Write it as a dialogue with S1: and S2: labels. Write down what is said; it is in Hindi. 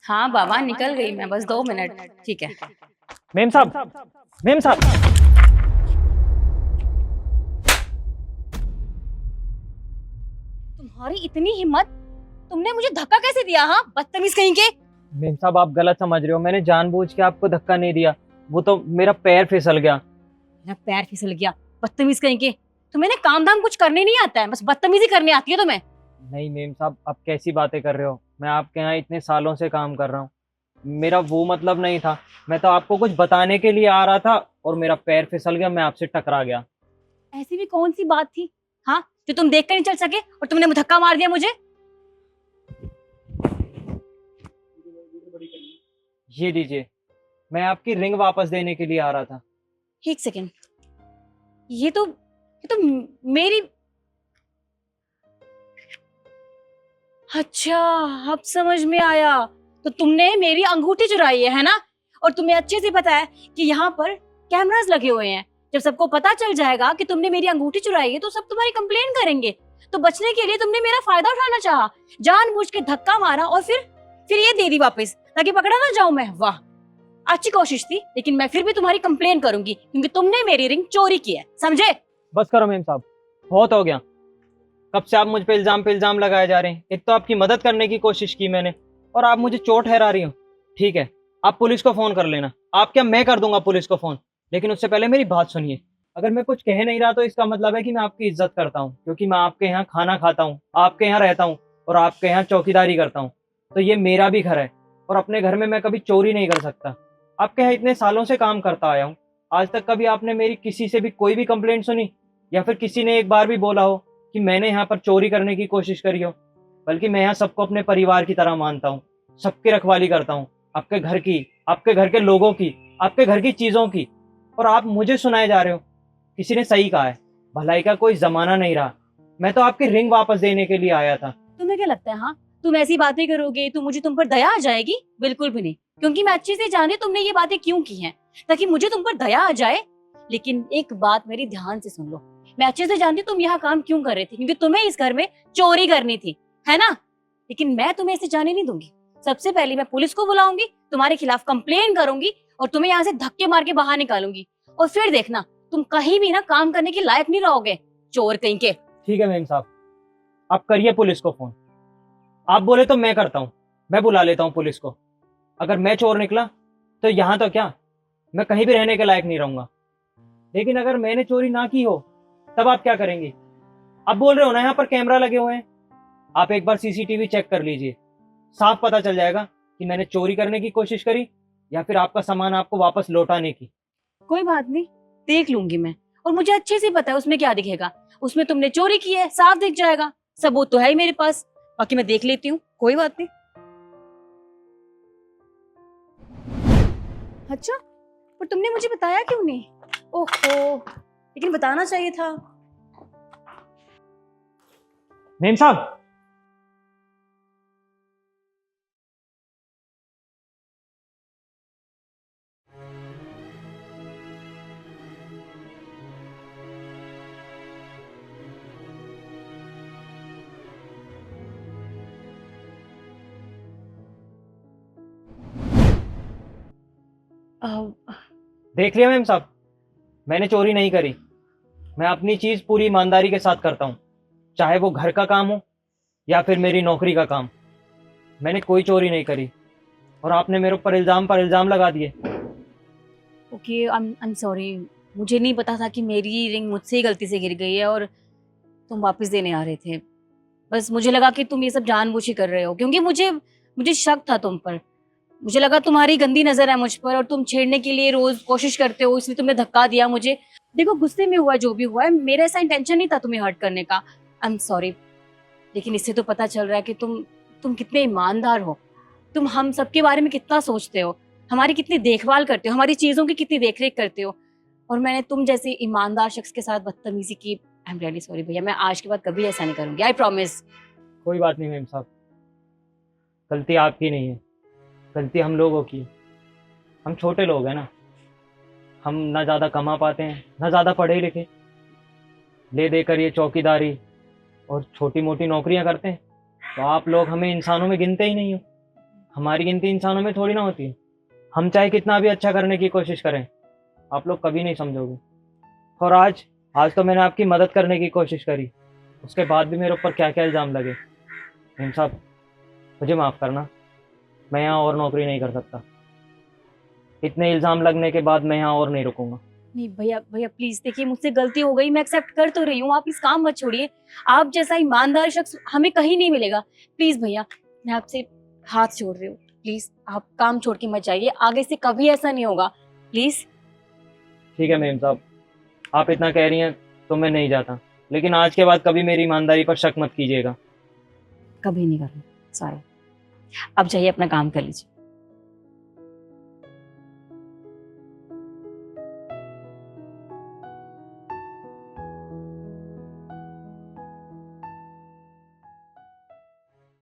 S1: हाँ बाबा, निकल गई मैं, बस 2 मिनट। ठीक है।
S2: मेम साहब, मेम साहब।
S1: तुम्हारी इतनी हिम्मत, तुमने मुझे धक्का कैसे दिया? हाँ, बदतमीज कहीं के।
S2: मेम साहब, आप गलत समझ रहे हो। मैंने जानबूझ के आपको धक्का नहीं दिया, वो तो मेरा पैर फिसल गया।
S1: मेरा पैर फिसल गया? बदतमीज कहीं के। तुम्हें ना काम धाम कुछ करने नहीं आता है, बस बदतमीजी करने आती है तुम्हें।
S2: नहीं मेम साहब, आप कैसी बातें कर रहे हो? मैं आपके यहाँ इतने सालों से काम कर रहा हूँ। मेरा वो मतलब नहीं था। मैं तो आपको कुछ बताने के लिए आ रहा था और मेरा पैर फिसल गया, मैं आपसे टकरा गया।
S1: ऐसी भी कौन सी बात थी, हाँ, जो तुम देख कर नहीं चल सके और तुमने धक्का मार दिया मुझे?
S2: ये लीजिए, मैं आपकी रिंग वापस देने के लिए आ रहा था।
S1: एक सेकेंड, ये तो मेरी। अच्छा, अब समझ में आया। तो तुमने मेरी अंगूठी चुराई है ना? और तुम्हें अच्छे से पता है कि यहाँ पर कैमरास लगे हुए हैं। जब सबको पता चल जाएगा कि तुमने मेरी अंगूठी चुराई है तो सब तुम्हारी कंप्लेन करेंगे। तो बचने के लिए तुमने मेरा फायदा उठाना चाहा, जानबूझ के धक्का मारा और फिर ये दे दी वापस, ताकि पकड़ा ना जाऊं मैं। वाह, अच्छी कोशिश थी, लेकिन मैं फिर भी तुम्हारी कंप्लेन करूंगी क्योंकि तुमने मेरी रिंग चोरी की है, समझे?
S2: बस करो मेम साहब, बहुत हो गया। कब से आप मुझ पे इल्जाम लगाए जा रहे हैं। एक तो आपकी मदद करने की कोशिश की मैंने, और आप मुझे चोट ठहरा रही हो। ठीक है, आप पुलिस को फोन कर लेना। आप क्या, मैं कर दूंगा पुलिस को फोन, लेकिन उससे पहले मेरी बात सुनिए। अगर मैं कुछ कह नहीं रहा तो इसका मतलब है कि मैं आपकी इज्जत करता हूँ, क्योंकि मैं आपके यहाँ खाना खाता हूँ, आपके यहाँ रहता हूँ और आपके यहाँ चौकीदारी करता हूँ। तो ये मेरा भी घर है और अपने घर में मैं कभी चोरी नहीं कर सकता। आपके यहाँ इतने सालों से काम करता आया हूँ, आज तक कभी आपने मेरी किसी से भी कोई भी कंप्लेंट सुनी, या फिर किसी ने एक बार भी बोला हो कि मैंने यहाँ पर चोरी करने की कोशिश करी हो? बल्कि मैं यहाँ सबको अपने परिवार की तरह मानता हूँ, सबकी रखवाली करता हूँ, आपके घर की, आपके घर के लोगों की, आपके घर की चीजों की। और आप मुझे सुनाए जा रहे हो। किसी ने सही कहा है, भलाई का कोई जमाना नहीं रहा। मैं तो आपकी रिंग वापस देने के लिए आया था।
S1: तुम्हें क्या लगता है, हाँ, तुम ऐसी बातें करोगे तो मुझे तुम पर दया आ जाएगी? बिल्कुल भी नहीं, क्योंकि मैं अच्छे से जानती हूँ तुमने ये बातें क्यों की हैं, ताकि मुझे तुम पर दया आ जाए। लेकिन एक बात मेरी ध्यान से सुन लो, मैं अच्छे से जानती हूँ तुम यहाँ काम क्यों कर रहे थे, क्योंकि तुम्हें इस घर में चोरी करनी थी, है ना? लेकिन मैं तुम्हें इसे जाने नहीं दूंगी। सबसे पहले मैं पुलिस को बुलाऊंगी, तुम्हारे खिलाफ कंप्लेन करूंगी और तुम्हें यहाँ से धक्के मार के बाहर निकालूंगी। और फिर देखना, तुम कहीं भी ना काम करने के लायक नहीं रहोगे, चोर कहीं के।
S2: ठीक है मेम साहब, आप करिए पुलिस को फोन। आप बोले तो मैं करता हूँ, मैं बुला लेता हूँ पुलिस को। अगर मैं चोर निकला तो यहाँ तो क्या, मैं कहीं भी रहने के लायक नहीं रहूंगा। लेकिन अगर मैंने चोरी ना की हो, तब आप क्या करेंगे? आप बोल रहे हो ना यहाँ पर कैमरा लगे हुए हैं, आप एक बार सीसीटीवी चेक कर लीजिए। साफ पता चल जाएगा कि मैंने चोरी करने की कोशिश करी या फिर आपका सामान आपको वापस लौटाने की।
S1: कोई बात नहीं, देख लूंगी मैं। और मुझे अच्छे से पता है उसमें क्या दिखेगा। उसमें तुमने चोरी की है, साफ दिख जाएगा। सबूत तो है ही मेरे पास, बाकी मैं देख लेती हूँ, कोई बात नहीं। अच्छा, पर तुमने मुझे बताया क्यों नहीं? ओहो, लेकिन बताना चाहिए था।
S2: मेम साहब, देख लिया मेम साहब, मैंने चोरी नहीं करी। मैं अपनी चीज पूरी ईमानदारी के साथ करता हूँ, चाहे वो घर का काम हो या फिर मेरी नौकरी का काम। मैंने कोई चोरी नहीं करी और आपने मेरे ऊपर इल्जाम पर इल्जाम लगा दिए।
S1: Okay, I am sorry. मुझे नहीं पता था कि मेरी रिंग मुझसे ही गलती से गिर गई है और तुम वापस देने आ रहे थे। बस मुझे लगा कि तुम ये सब जानबूझ के कर रहे हो, क्योंकि मुझे मुझे शक था तुम पर। मुझे लगा तुम्हारी गंदी नजर है मुझ पर और तुम छेड़ने के लिए रोज कोशिश करते हो, इसलिए तुमने धक्का दिया मुझे। देखो, गुस्से में हुआ जो भी हुआ है, मेरा ऐसा इंटेंशन नहीं था तुम्हें हर्ट करने का। I am sorry. लेकिन इससे तो पता चल रहा है कि तुम कितने ईमानदार हो। तुम हम सबके बारे में कितना सोचते हो, हमारी कितनी देखभाल करते हो, हमारी चीजों की कितनी देखरेख करते हो। और मैंने तुम जैसे ईमानदार शख्स के साथ बदतमीजी की। आई एम रियली सॉरी भैया, मैं आज के बाद कभी ऐसा नहीं करूंगी, आई प्रॉमिस।
S2: कोई बात नहीं मेम साहब, गलती आपकी नहीं है, गलती हम लोगों की है। हम छोटे लोग हैं ना, हम ना ज़्यादा कमा पाते हैं ना ज़्यादा पढ़े लिखे। ले देकर ये चौकीदारी और छोटी मोटी नौकरियां करते हैं, तो आप लोग हमें इंसानों में गिनते ही नहीं हो। हमारी गिनती इंसानों में थोड़ी ना होती है। हम चाहे कितना भी अच्छा करने की कोशिश करें, आप लोग कभी नहीं समझोगे। और आज आज तो मैंने आपकी मदद करने की कोशिश करी, उसके बाद भी मेरे ऊपर क्या क्या इल्ज़ाम लगे। मेम साहब, मुझे माफ़ करना, मैं यहाँ और नौकरी नहीं कर सकता। इतने इल्ज़ाम लगने के बाद मैं यहाँ और नहीं रुकूंगा।
S1: नहीं भैया, भैया प्लीज देखिए, मुझसे गलती हो गई, मैं एक्सेप्ट कर तो रही हूँ, आप इस काम मत छोड़िए। आप जैसा ईमानदार शख्स हमें कहीं नहीं मिलेगा। प्लीज भैया, मैं आपसे हाथ जोड़ रही हूँ, प्लीज आप काम छोड़ के मत जाइए, आगे से कभी ऐसा नहीं होगा, प्लीज।
S2: ठीक है मेम साहब, आप इतना कह रही हैं तो मैं नहीं जाता, लेकिन आज के बाद कभी मेरी ईमानदारी पर शक मत कीजिएगा।
S1: कभी नहीं करूँ, सॉरी। अब जाइए अपना काम कर लीजिए।